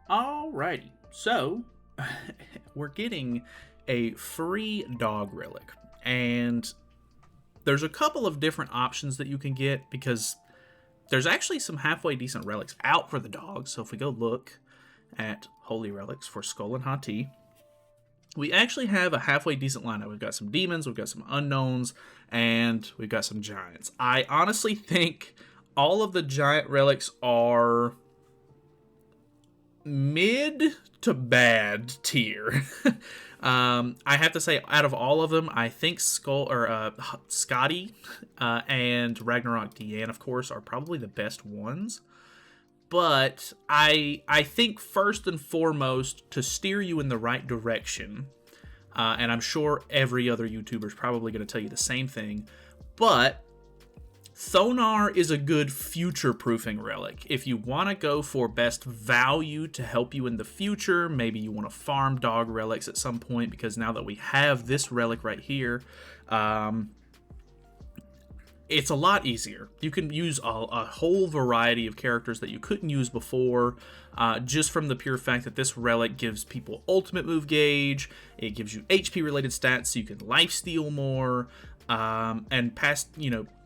Alrighty, so we're getting a free dog relic, and there's a couple of different options that you can get because there's actually some halfway decent relics out for the dogs. So if we go look at holy relics for Skol and Hati, we actually have a halfway decent lineup. We've got some demons, we've got some unknowns, and we've got some giants. I honestly think all of the giant relics are mid to bad tier. I have to say, out of all of them, I think Scotty and Ragnarok Deanne, of course, are probably the best ones. But I think first and foremost, to steer you in the right direction, and I'm sure every other YouTuber is probably going to tell you the same thing, but Thonar is a good future-proofing relic. If you want to go for best value to help you in the future, maybe you want to farm dog relics at some point, because now that we have this relic right here, it's a lot easier. You can use a whole variety of characters that you couldn't use before, just from the pure fact that this relic gives people ultimate move gauge, it gives you HP-related stats so you can lifesteal more, and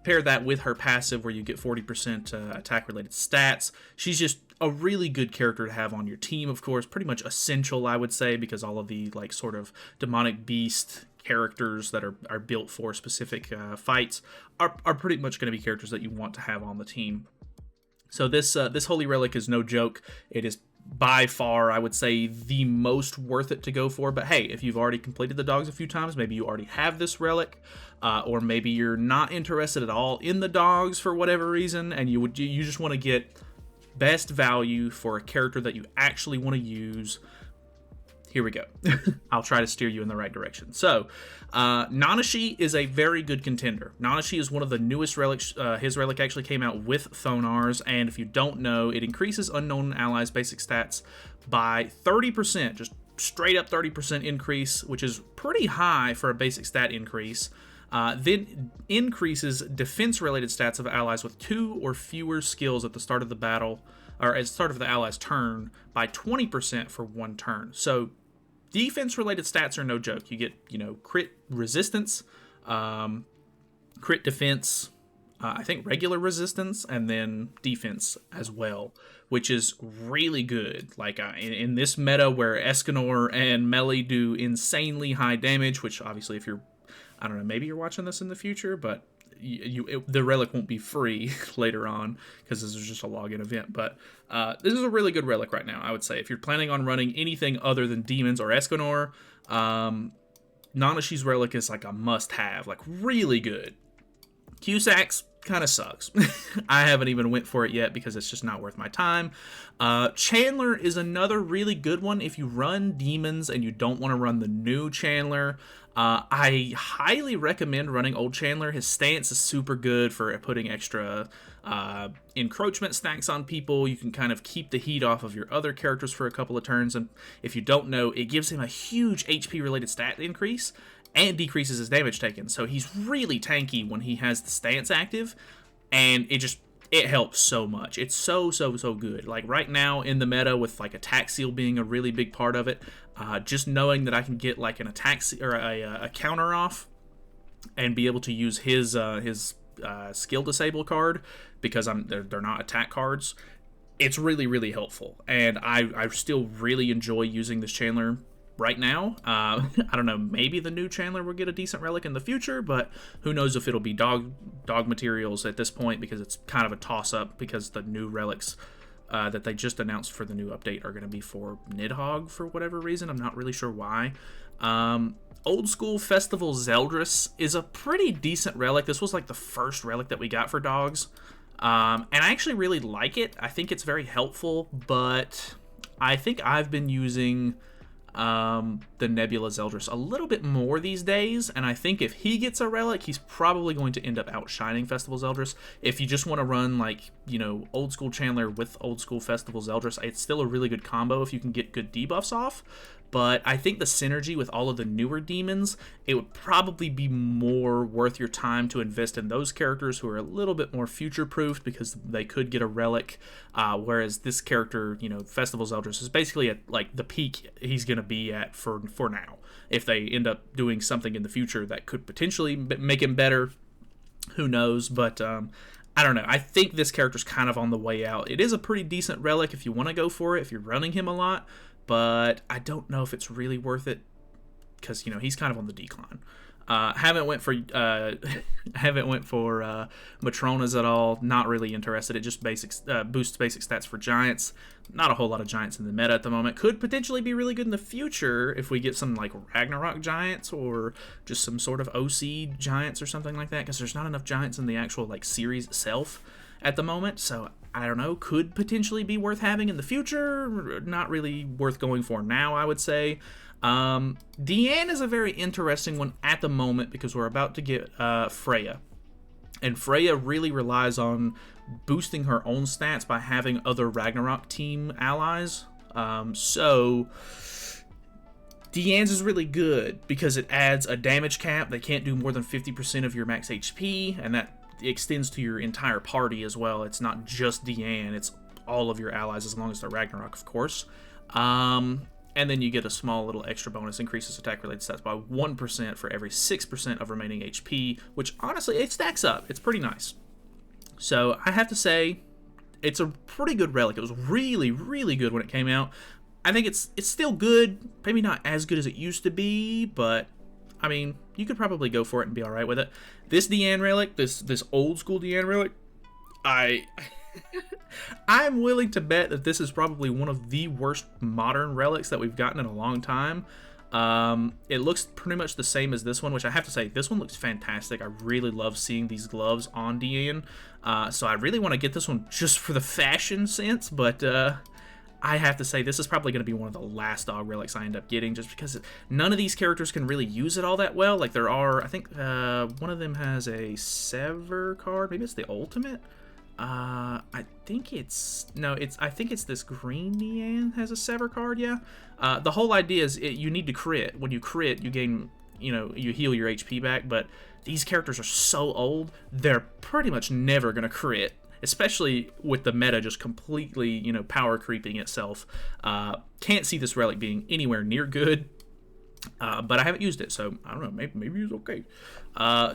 pair that with her passive where you get 40% attack-related stats. She's just a really good character to have on your team, of course. Pretty much essential, I would say, because all of the sort of demonic beast characters that are built for specific fights are pretty much going to be characters that you want to have on the team. So this Holy Relic is no joke. It is by far, I would say, the most worth it to go for. But hey, if you've already completed the dogs a few times, maybe you already have this relic, or maybe you're not interested at all in the dogs for whatever reason, and you just want to get best value for a character that you actually want to use. Here we go. I'll try to steer you in the right direction. So, Nanashi is a very good contender. Nanashi is one of the newest relics. His relic actually came out with Thonar's, and if you don't know, it increases unknown allies' basic stats by 30%, just straight up 30% increase, which is pretty high for a basic stat increase. Then increases defense-related stats of allies with 2 or fewer skills at the start of the battle, or at the start of the ally's turn, by 20% for 1 turn. So defense-related stats are no joke. You get, crit resistance, crit defense, I think regular resistance, and then defense as well, which is really good. In this meta where Escanor and Melee do insanely high damage, which obviously if you're, I don't know, maybe you're watching this in the future, but the relic won't be free later on because this is just a login event. But this is a really good relic right now, I would say. If you're planning on running anything other than demons or Escanor, Nanashi's relic is like a must-have, really good. Cusac's kind of sucks. I haven't even went for it yet because it's just not worth my time. Chandler is another really good one if you run demons and you don't want to run the new Chandler. I highly recommend running old Chandler. His stance is super good for putting extra encroachment stacks on people. You can kind of keep the heat off of your other characters for a couple of turns, and if you don't know, it gives him a huge HP related stat increase and decreases his damage taken. So he's really tanky when he has the stance active, and it helps so much. It's so good. Right now in the meta with attack seal being a really big part of it, just knowing that I can get an attack or a counter off and be able to use his skill disable card because they're not attack cards. It's really helpful, and I still really enjoy using this Chandler right now. I don't know, maybe the new Chandler will get a decent relic in the future, but who knows if it'll be dog materials at this point, because it's kind of a toss-up, because the new relics that they just announced for the new update are going to be for Nidhogg for whatever reason. I'm not really sure why. Old School Festival Zeldris is a pretty decent relic. This was the first relic that we got for dogs, and I actually really like it. I think it's very helpful, but I think I've been using the Nebula Zeldris a little bit more these days, and I think if he gets a relic, he's probably going to end up outshining Festival Zeldris. If you just want to run, like, you know, old school Chandler with old school Festival Zeldris, it's still a really good combo if you can get good debuffs off. But I think the synergy with all of the newer demons, it would probably be more worth your time to invest in those characters who are a little bit more future-proofed because they could get a relic, whereas this character, you know, Festival Zeldris, is basically at, like, the peak he's going to be at for now. If they end up doing something in the future that could potentially make him better, who knows, but I don't know. I think this character's kind of on the way out. It is a pretty decent relic if you want to go for it, if you're running him a lot, but I don't know if it's really worth it because, you know, he's kind of on the decline. Haven't went for Matronas at all. Not really interested. It just boosts basic stats for giants. Not a whole lot of giants in the meta at the moment. Could potentially be really good in the future if we get some like Ragnarok giants or just some sort of OC giants or something like that, because there's not enough giants in the actual like series itself at the moment. So I don't know, could potentially be worth having in the future. Not really worth going for now, I would say. Deanne is a very interesting one at the moment because we're about to get Freya. And Freya really relies on boosting her own stats by having other Ragnarok team allies. So Deanne's is really good because it adds a damage cap. They can't do more than 50% of your max HP, and that extends to your entire party as well. It's not just Deanne, it's all of your allies as long as they're Ragnarok, of course. And then you get a small little extra bonus, increases attack-related stats by 1% for every 6% of remaining HP, which honestly, it stacks up. It's pretty nice. So I have to say, it's a pretty good relic. It was really, really good when it came out. I think it's still good. Maybe not as good as it used to be, but I mean, you could probably go for it and be all right with it. This Deanne relic, this old school Deanne relic, I'm willing to bet that this is probably one of the worst modern relics that we've gotten in a long time. It looks pretty much the same as this one, which I have to say, this one looks fantastic. I really love seeing these gloves on Deanne. So I really want to get this one just for the fashion sense, but I have to say this is probably going to be one of the last dog relics I end up getting, just because none of these characters can really use it all that well. Like there are, I think one of them has a Sever card. Maybe it's the ultimate. I think it's this green Deanne has a Sever card, yeah. The whole idea is you need to crit. When you crit, you gain, you heal your HP back, but these characters are so old, they're pretty much never going to crit, especially with the meta just completely, power creeping itself. Can't see this relic being anywhere near good. But I haven't used it, so I don't know. Maybe it's okay.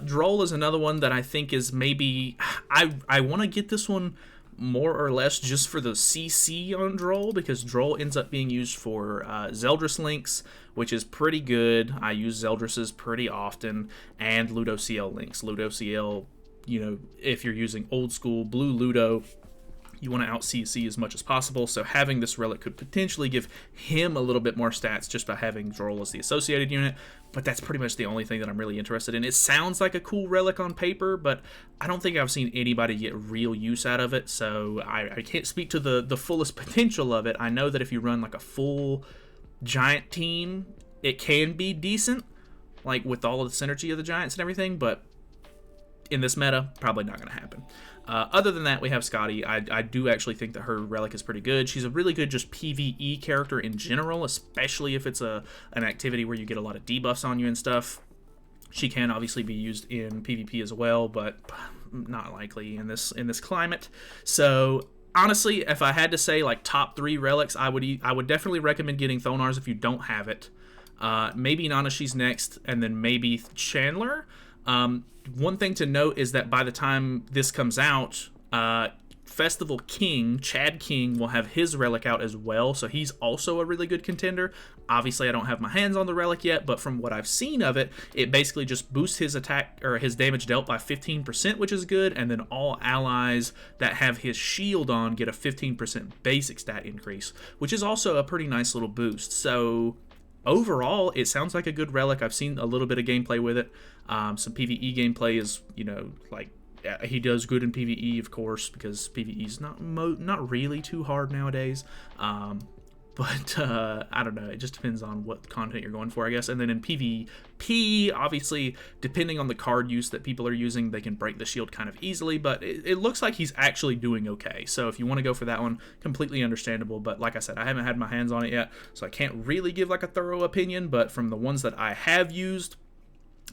Droll is another one that I think is maybe... I want to get this one more or less just for the CC on Droll, because Droll ends up being used for Zeldris links, which is pretty good. I use Zeldris's pretty often, and Ludo CL links. Ludo CL, if you're using old school blue Ludo, you want to out CC as much as possible, so having this relic could potentially give him a little bit more stats just by having Droll as the associated unit, but that's pretty much the only thing that I'm really interested in. It sounds like a cool relic on paper, but I don't think I've seen anybody get real use out of it, so I can't speak to the fullest potential of it. I know that if you run like a full giant team, it can be decent, like with all of the synergy of the giants and everything, but in this meta, probably not going to happen. Other than that, we have Scotty. I do actually think that her relic is pretty good. She's a really good just PvE character in general, especially if it's an activity where you get a lot of debuffs on you and stuff. She can obviously be used in PvP as well, but not likely in this climate. So honestly, if I had to say like top 3 relics, I would definitely recommend getting Thonar's if you don't have it. Maybe Nanashi's next, and then maybe Chandler. One thing to note is that by the time this comes out, Festival King, Chad King, will have his relic out as well, so he's also a really good contender. Obviously, I don't have my hands on the relic yet, but from what I've seen of it, it basically just boosts his attack or his damage dealt by 15%, which is good, and then all allies that have his shield on get a 15% basic stat increase, which is also a pretty nice little boost. So overall, it sounds like a good relic. I've seen a little bit of gameplay with it. Some PvE gameplay is, he does good in PvE, of course, because PvE is not really too hard nowadays. But I don't know. It just depends on what content you're going for, I guess. And then in PvP, obviously, depending on the card use that people are using, they can break the shield kind of easily. But it looks like he's actually doing okay. So if you want to go for that one, completely understandable. But like I said, I haven't had my hands on it yet, so I can't really give like a thorough opinion. But from the ones that I have used,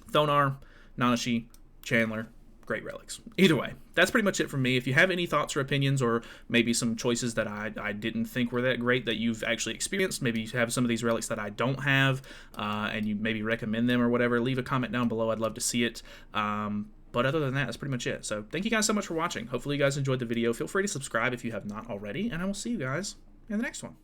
Thonar, Nanashi, Chandler, great relics. Either way, that's pretty much it from me. If you have any thoughts or opinions, or maybe some choices that I didn't think were that great that you've actually experienced, maybe you have some of these relics that I don't have, and you maybe recommend them or whatever, leave a comment down below. I'd love to see it. But other than that, that's pretty much it. So thank you guys so much for watching. Hopefully you guys enjoyed the video. Feel free to subscribe if you have not already, and I will see you guys in the next one.